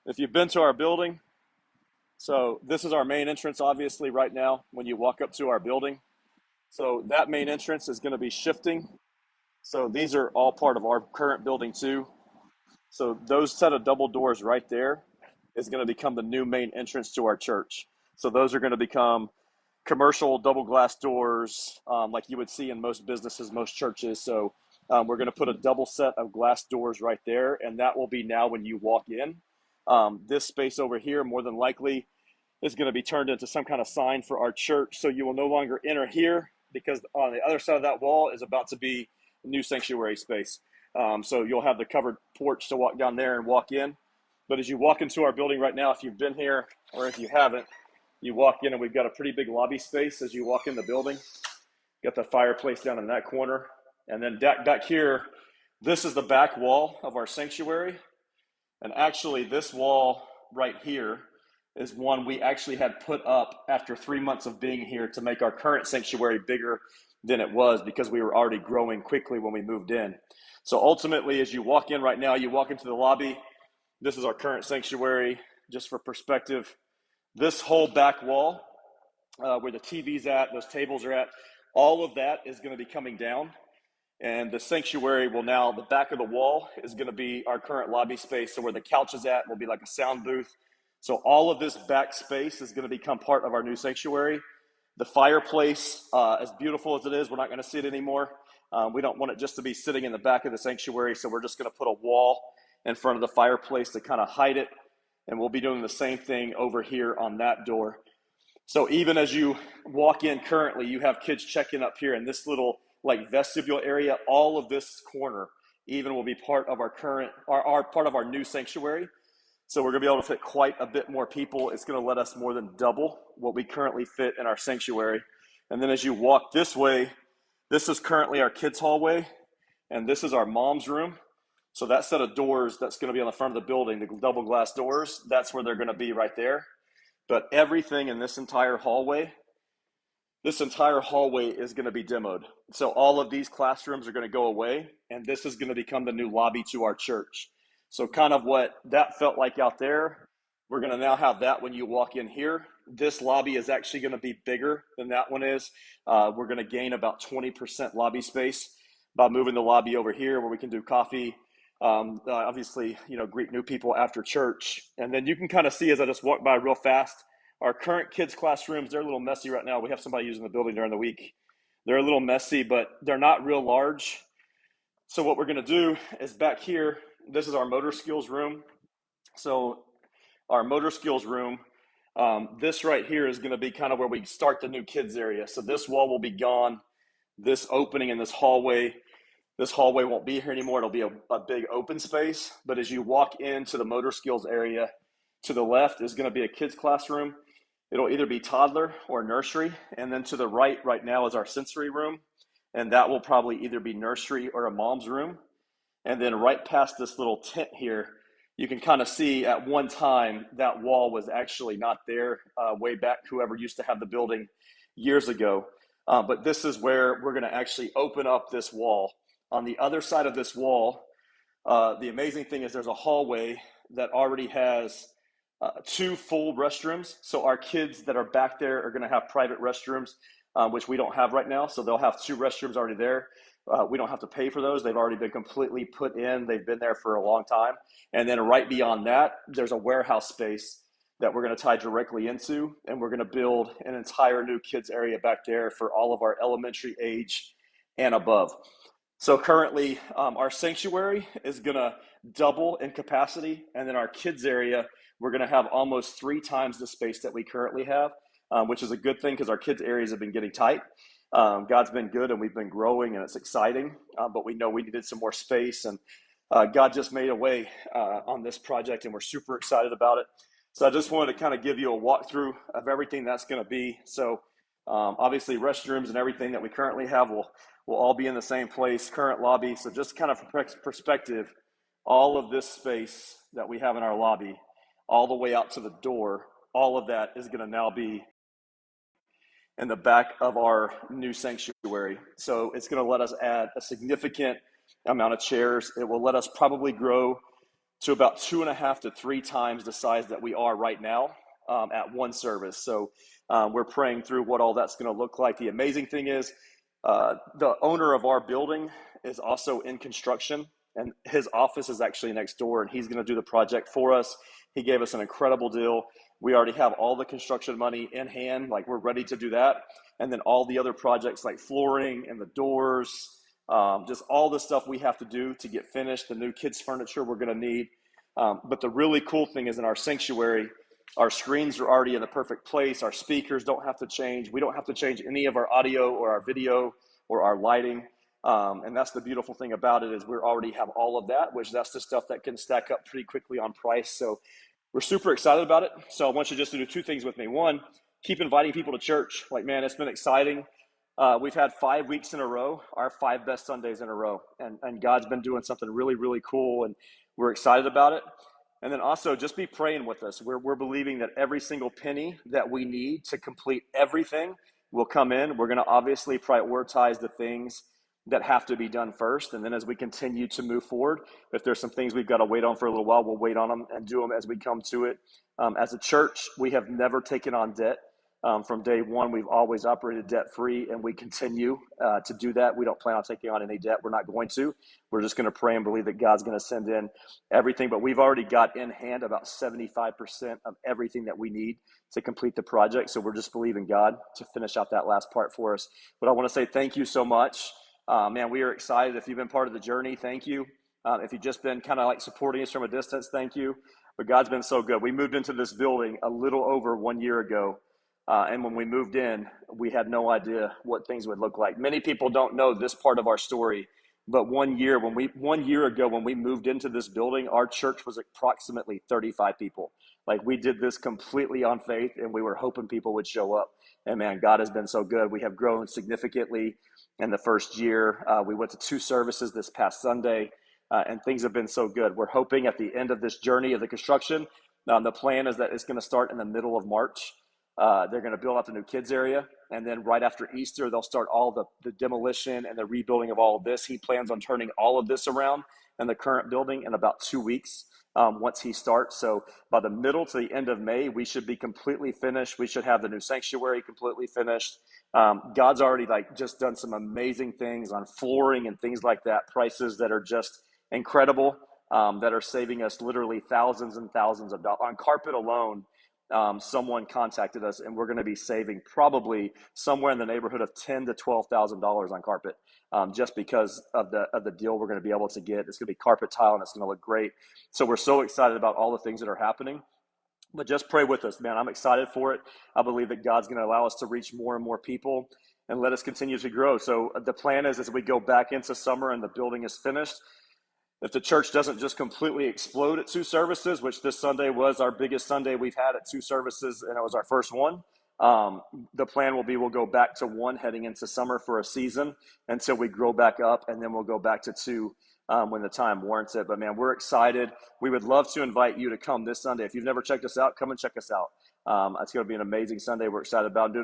If you've been to our building, so this is our main entrance, obviously, right now when you walk up to our building. So that main entrance is going to be shifting. So these are all part of our current building too. So those set of double doors right there is going to become the new main entrance to our church. So those are going to become commercial double glass doors, like you would see in most businesses, most churches. So we're going to put a double set of glass doors right there, and that will be now when you walk in. This space over here, more than likely, is going to be turned into some kind of sign for our church. So you will no longer enter here because on the other side of that wall is about to be a new sanctuary space. So you'll have the covered porch to walk down there and walk in. But as you walk into our building right now, if you've been here or if you haven't, you walk in and we've got a pretty big lobby space as you walk in the building. Got the fireplace down in that corner. And then back here, this is the back wall of our sanctuary. And actually, this wall right here is one we actually had put up after 3 months of being here to make our current sanctuary bigger than it was because we were already growing quickly when we moved in. So ultimately, as you walk in right now, you walk into the lobby. This is our current sanctuary. Just for perspective, this whole back wall where the TV's at, those tables are at, all of that is going to be coming down. And the sanctuary will now, the back of the wall is going to be our current lobby space. So where the couch is at will be like a sound booth. So all of this back space is going to become part of our new sanctuary. The fireplace, as beautiful as it is, we're not going to see it anymore. We don't want it just to be sitting in the back of the sanctuary. So we're just going to put a wall in front of the fireplace to kind of hide it. And we'll be doing the same thing over here on that door. So even as you walk in currently, you have kids checking up here in this little like vestibule area. All of this corner even will be part of our current, our part of our new sanctuary. So we're gonna be able to fit quite a bit more people. It's gonna let us more than double what we currently fit in our sanctuary. And then as you walk this way, this is currently our kids' hallway, and this is our mom's room. So that set of doors that's gonna be on the front of the building, the double glass doors, that's where they're gonna be right there. But everything in this entire hallway is going to be demoed. So all of these classrooms are going to go away, and this is going to become the new lobby to our church. So kind of what that felt like out there, we're going to now have that when you walk in here. This lobby is actually going to be bigger than that one is. We're going to gain about 20% lobby space by moving the lobby over here where we can do coffee. Obviously, greet new people after church. And then you can kind of see as I just walk by real fast, our current kids' classrooms, they're a little messy right now. We have somebody using the building during the week. They're a little messy, but they're not real large. So what we're going to do is back here, this is our motor skills room. So our motor skills room, this right here is going to be kind of where we start the new kids area. So this wall will be gone. This opening in this hallway won't be here anymore. It'll be a big open space. But as you walk into the motor skills area, to the left is going to be a kids classroom. It'll either be toddler or nursery. And then to the right now is our sensory room. And that will probably either be nursery or a mom's room. And then right past this little tent here, you can kind of see at one time that wall was actually not there way back, whoever used to have the building years ago. But this is where we're going to actually open up this wall. On the other side of this wall, the amazing thing is there's a hallway that already has two full restrooms. So our kids that are back there are going to have private restrooms, which we don't have right now. So they'll have two restrooms already there. We don't have to pay for those. They've already been completely put in. They've been there for a long time. And then right beyond that, there's a warehouse space that we're going to tie directly into. And we're going to build an entire new kids area back there for all of our elementary age and above. So currently, our sanctuary is going to double in capacity. And then our kids area, we're going to have almost 3 times the space that we currently have, which is a good thing because our kids' areas have been getting tight. God's been good and we've been growing and it's exciting, but we know we needed some more space. And God just made a way on this project and we're super excited about it. So I just wanted to kind of give you a walkthrough of everything that's going to be. So obviously restrooms and everything that we currently have will all be in the same place, current lobby. So just kind of for perspective, all of this space that we have in our lobby, all the way out to the door, all of that is going to now be in the back of our new sanctuary. So it's going to let us add a significant amount of chairs. It will let us probably grow to about 2.5 to 3 times the size that we are right now at one service. So we're praying through what all that's going to look like. The amazing thing is the owner of our building is also in construction, and his office is actually next door, and he's going to do the project for us. He gave us an incredible deal. We already have all the construction money in hand, like we're ready to do that. And then all the other projects like flooring and the doors, just all the stuff we have to do to get finished, the new kids' furniture we're going to need. But the really cool thing is in our sanctuary, our screens are already in the perfect place. Our speakers don't have to change. We don't have to change any of our audio or our video or our lighting. And that's the beautiful thing about it is we already have all of that, which that's the stuff that can stack up pretty quickly on price. So we're super excited about it. So I want you just to do 2 things with me. One, keep inviting people to church. Like, man, it's been exciting. We've had 5 weeks in a row, our 5 best Sundays in a row. And God's been doing something really, really cool. And we're excited about it. And then also just be praying with us. We're believing that every single penny that we need to complete everything will come in. We're going to obviously prioritize the things that have to be done first. And then as we continue to move forward, if there's some things we've got to wait on for a little while, we'll wait on them and do them as we come to it. As a church, we have never taken on debt. From day one, we've always operated debt-free, and we continue to do that. We don't plan on taking on any debt. We're not going to. We're just going to pray and believe that God's going to send in everything. But we've already got in hand about 75% of everything that we need to complete the project. So we're just believing God to finish out that last part for us. But I want to say thank you so much. Man, we are excited. If you've been part of the journey, thank you. If you've just been kind of like supporting us from a distance, thank you. But God's been so good. We moved into this building a little over 1 year ago. And when we moved in, we had no idea what things would look like. Many people don't know this part of our story, but 1 year ago, when we moved into this building, our church was approximately 35 people. Like, we did this completely on faith, and we were hoping people would show up. And man, God has been so good. We have grown significantly in the first year. We went to 2 services this past Sunday, and things have been so good. We're hoping at the end of this journey of the construction, the plan is that it's going to start in the middle of March. They're going to build out the new kids area, and then right after Easter, they'll start all the demolition and the rebuilding of all of this. He plans on turning all of this around in the current building in about 2 weeks once he starts. So by the middle to the end of May, we should be completely finished. We should have the new sanctuary completely finished. God's already just done some amazing things on flooring and things like that, prices that are just incredible, that are saving us literally thousands and thousands of dollars. On carpet alone, someone contacted us, and we're going to be saving probably somewhere in the neighborhood of $10,000 to $12,000 on carpet, just because of the deal we're going to be able to get. It's going to be carpet tile, and it's going to look great. So we're so excited about all the things that are happening. But just pray with us, man. I'm excited for it. I believe that God's going to allow us to reach more and more people and let us continue to grow. So the plan is, as we go back into summer and the building is finished, if the church doesn't just completely explode at 2 services, which this Sunday was our biggest Sunday we've had at 2 services, and it was our first one, the plan will be we'll go back to 1 heading into summer for a season until we grow back up, and then we'll go back to 2 when the time warrants it. But man, we're excited. We would love to invite you to come this Sunday. If you've never checked us out, come and check us out. It's going to be an amazing Sunday. We're excited about doing it.